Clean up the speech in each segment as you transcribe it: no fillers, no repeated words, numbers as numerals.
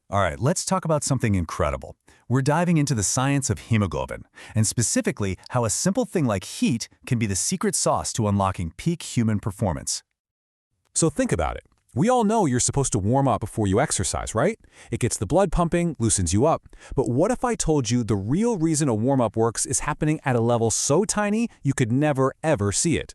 All right, let's talk about something incredible. We're diving into the science of hemoglobin, and specifically how a simple thing like heat can be the secret sauce to unlocking peak human performance. So think about it. We all know you're supposed to warm up before you exercise, right? It gets the blood pumping, loosens you up. But what if I told you the real reason a warm-up works is happening at a level so tiny you could never, ever see it?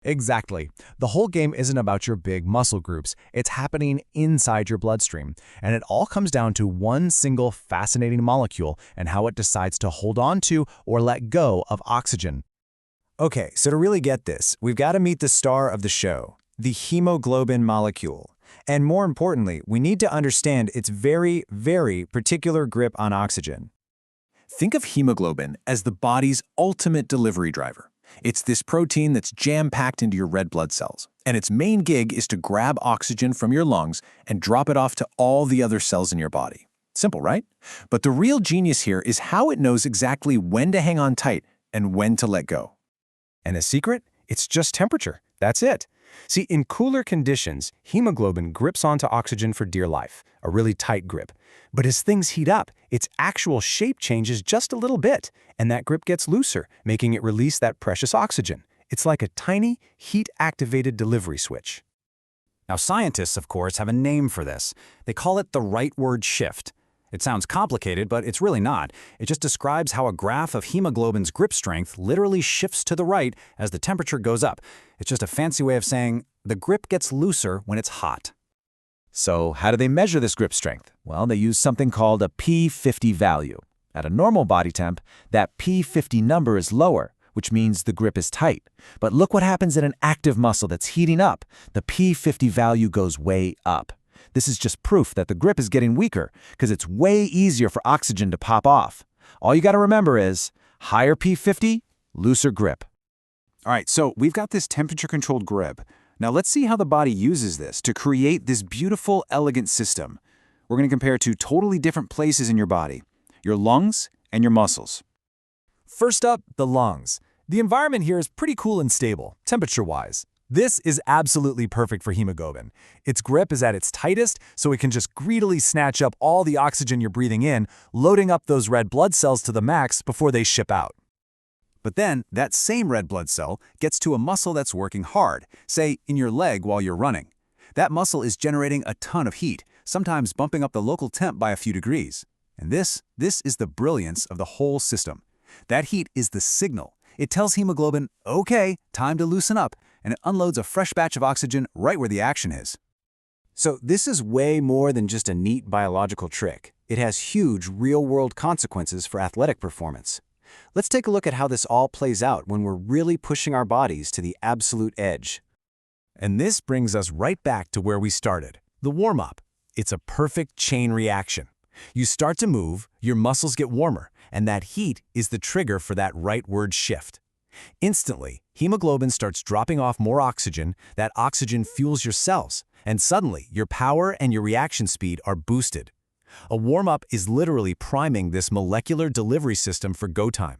Exactly. The whole game isn't about your big muscle groups. It's happening inside your bloodstream. And it all comes down to one single fascinating molecule and how it decides to hold on to or let go of oxygen. Okay, so to really get this, we've got to meet the star of the show, the hemoglobin molecule. And more importantly, we need to understand its very, very particular grip on oxygen. Think of hemoglobin as the body's ultimate delivery driver. It's this protein that's jam-packed into your red blood cells, and its main gig is to grab oxygen from your lungs and drop it off to all the other cells in your body. Simple, right? But the real genius here is how it knows exactly when to hang on tight and when to let go. And a secret? It's just temperature. That's it. See, in cooler conditions, hemoglobin grips onto oxygen for dear life, a really tight grip. But as things heat up, its actual shape changes just a little bit, and that grip gets looser, making it release that precious oxygen. It's like a tiny, heat-activated delivery switch. Now, scientists, of course, have a name for this. They call it the rightward shift. It sounds complicated, but it's really not. It just describes how a graph of hemoglobin's grip strength literally shifts to the right as the temperature goes up. It's just a fancy way of saying the grip gets looser when it's hot. So how do they measure this grip strength? Well, they use something called a P50 value. At a normal body temp, that P50 number is lower, which means the grip is tight. But look what happens in an active muscle that's heating up. The P50 value goes way up. This is just proof that the grip is getting weaker because it's way easier for oxygen to pop off. All you got to remember is higher P50, looser grip. All right, so we've got this temperature-controlled grip. Now let's see how the body uses this to create this beautiful, elegant system. We're going to compare two totally different places in your body, your lungs and your muscles. First up, the lungs. The environment here is pretty cool and stable, temperature-wise. This is absolutely perfect for hemoglobin. Its grip is at its tightest, so it can just greedily snatch up all the oxygen you're breathing in, loading up those red blood cells to the max before they ship out. But then, that same red blood cell gets to a muscle that's working hard, say in your leg while you're running. That muscle is generating a ton of heat, sometimes bumping up the local temp by a few degrees. And this is the brilliance of the whole system. That heat is the signal. It tells hemoglobin, okay, time to loosen up, and it unloads a fresh batch of oxygen right where the action is. So this is way more than just a neat biological trick. It has huge real-world consequences for athletic performance. Let's take a look at how this all plays out when we're really pushing our bodies to the absolute edge. And this brings us right back to where we started, the warm-up. It's a perfect chain reaction. You start to move, your muscles get warmer, and that heat is the trigger for that rightward shift. Instantly, hemoglobin starts dropping off more oxygen, that oxygen fuels your cells, and suddenly your power and your reaction speed are boosted. A warm-up is literally priming this molecular delivery system for go time.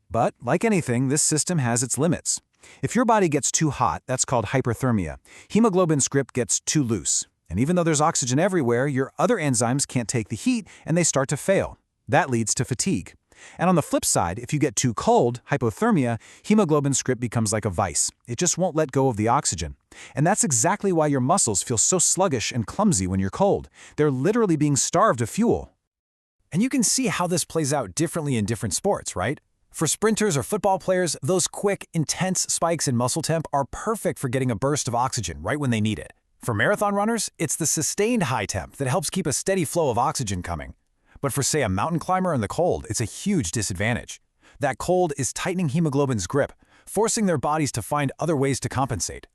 But like anything, this system has its limits. If your body gets too hot, that's called hyperthermia. Hemoglobin's grip gets too loose. And even though there's oxygen everywhere, your other enzymes can't take the heat and they start to fail. That leads to fatigue. And on the flip side, if you get too cold, hypothermia, hemoglobin's grip becomes like a vice. It just won't let go of the oxygen. And that's exactly why your muscles feel so sluggish and clumsy when you're cold. They're literally being starved of fuel. And you can see how this plays out differently in different sports, right? For sprinters or football players, those quick, intense spikes in muscle temp are perfect for getting a burst of oxygen right when they need it. For marathon runners, it's the sustained high temp that helps keep a steady flow of oxygen coming. But for, say, a mountain climber in the cold, it's a huge disadvantage. That cold is tightening hemoglobin's grip, forcing their bodies to find other ways to compensate.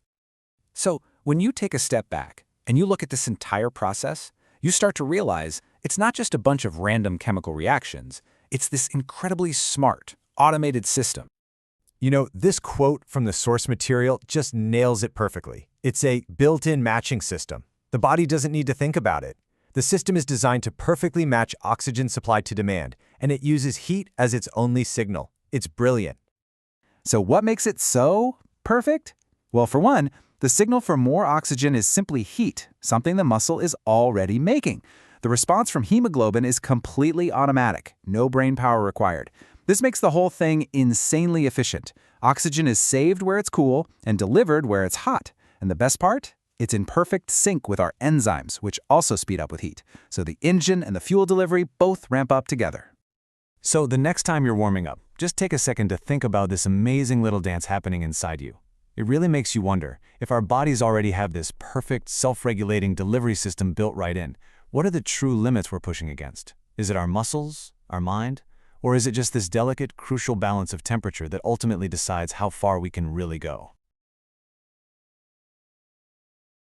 So, when you take a step back and you look at this entire process, you start to realize it's not just a bunch of random chemical reactions. It's this incredibly smart, automated system. You know, this quote from the source material just nails it perfectly. It's a built-in matching system. The body doesn't need to think about it. The system is designed to perfectly match oxygen supply to demand, and it uses heat as its only signal. It's brilliant. So what makes it so perfect? Well, for one, the signal for more oxygen is simply heat, something the muscle is already making. The response from hemoglobin is completely automatic, no brain power required. This makes the whole thing insanely efficient. Oxygen is saved where it's cool and delivered where it's hot. And the best part? It's in perfect sync with our enzymes, which also speed up with heat. So the engine and the fuel delivery both ramp up together. So the next time you're warming up, just take a second to think about this amazing little dance happening inside you. It really makes you wonder, if our bodies already have this perfect, self-regulating delivery system built right in, what are the true limits we're pushing against? Is it our muscles, our mind, or is it just this delicate, crucial balance of temperature that ultimately decides how far we can really go?